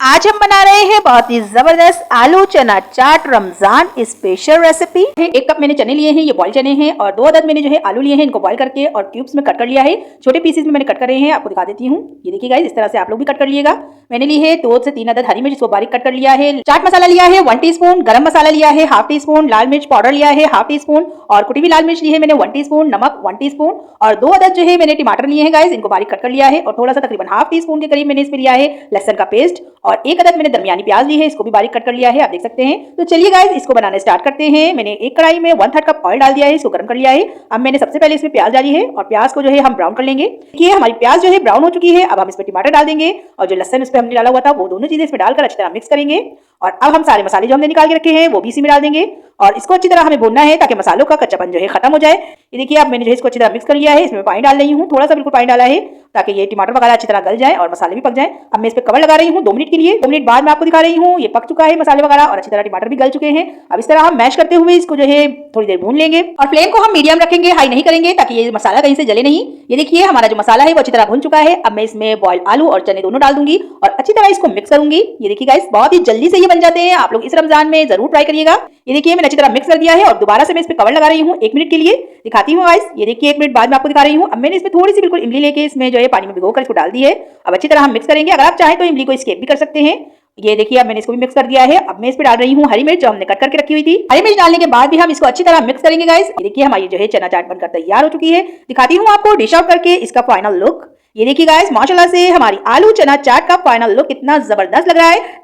आज हम बना रहे हैं बहुत ही जबरदस्त आलू चना चाट रमजान स्पेशल रेसिपी। 1 कप मैंने चने लिए हैं, ये बॉयल चने हैं, और 2 अदद मैंने जो है आलू लिए हैं, इनको बॉयल करके और क्यूब्स में कट कर लिया है। छोटे पीसेस में मैंने कट कर रहे हैं, आपको दिखा देती हूँ। ये देखिए गाइस, इस तरह से आप लोग भी कट कर लीजिएगा। मैंने ली है 2 से 3 अदद हरी मिर्च, इसको बारीक कट कर लिया है। चाट मसाला लिया है 1 टीस्पून, गरम मसाला लिया है 1/2 टीस्पून, लाल मिर्च पाउडर लिया है 1/2 टीस्पून, और कुटी हुई लाल मिर्च ली है मैंने 1 टीस्पून, नमक 1 टीस्पून, और 2 अदद जो है मैंने टमाटर लिए हैं गाइस, इनको बारीक कट कर लिया है। और थोड़ा सा तकरीबन 1/2 टीस्पून के करीब मैंने इसमें लिया है लहसुन का पेस्ट, और 1 अदद मैंने दरमियानी प्याज ली है, इसको भी बारीक कट कर लिया है, आप देख सकते हैं। तो चलिए गाइस, इसको बनाना स्टार्ट करते हैं। मैंने एक कढ़ाई में 1/3 कप ऑयल डाल दिया है, इसको गर्म कर लिया है। अब मैंने सबसे पहले इसमें प्याज डाली है, और प्याज को जो है हम ब्राउन कर लेंगे। देखिए हमारी प्याज जो है ब्राउन हो चुकी है। अब हम इसमें टमाटर डाल देंगे, और जो लहसुन इसमें हमने डाला हुआ था वो दोनों चीजें इसमें डालकर अच्छी तरह मिक्स करेंगे। और अब हम सारे मसाले जो हमने निकाल के रखे हैं वो भी इसी में डाल देंगे, और इसको अच्छी तरह हमें भूनना है ताकि मसालों का कच्चापन जो है खत्म हो जाए। ये देखिए अब मैंने जो है इसको अच्छी तरह मिक्स कर लिया है। इसमें पानी डाल रही हूँ, थोड़ा सा बिल्कुल पानी डाला है ताकि ये टमाटर वगैरह अच्छी तरह गल जाए और मसाले भी पक जाए। अब मैं इस पर कवर लगा रही हूँ 2 मिनट के लिए। 2 मिनट बाद मैं आपको दिखा रही हूँ ये पक चुका है मसाले वगैरह, और अच्छी तरह टमाटर भी गल चुके हैं। अब इस तरह हम मैश करते हुए इसको जो है थोड़ी देर भून लेंगे, और फ्लेम को हम मीडियम रखेंगे, हाई नहीं करेंगे ताकि ये मसाला कहीं से जले नहीं। ये देखिए हमारा जो मसाला है वो अच्छी तरह भून चुका है। अब मैं इसमें बॉयल आलू और चने दोनों डाल दूंगी और अच्छी तरह इसको मिक्स करूंगी। ये देखिए गाइस, बहुत ही जल्दी से ये बन जाते हैं, आप लोग इस रमजान में जरूर ट्राई करिएगा। ये देखिए मैंने अच्छी तरह मिक्स कर दिया है, और दोबारा से मैं इस पे कवर लगा रही हूँ 1 मिनट के लिए। दिखाती हूँ गाइस, ये देखिए 1 मिनट बाद मैं आपको दिखा रही हूँ। अब मैंने इसमें थोड़ी सी बिल्कुल इमली लेके इसमें जो है पानी में भिगोकर इसको डाल दी है। अब अच्छी तरह हम मिक्स करेंगे, अगर आप चाहें तो इमली को स्किप भी कर सकते हैं। ये देखिए अब मैंने इसको भी मिक्स कर दिया है। अब मैं इस पे डाल रही हूँ हरी मिर्च जो हमने कट करके रखी हुई थी। हरी मिर्च डालने के बाद भी हम इसको अच्छी तरह मिक्स करेंगे गाइस। ये देखिए हमारी जो है चना चाट बनकर तैयार हो चुकी है। दिखाती हूँ आपको डिश आउट करके इसका फाइनल लुक। ये देखिए गाइस, माशाल्लाह से हमारी आलू चना चाट का फाइनल लुक कितना जबरदस्त लग रहा है।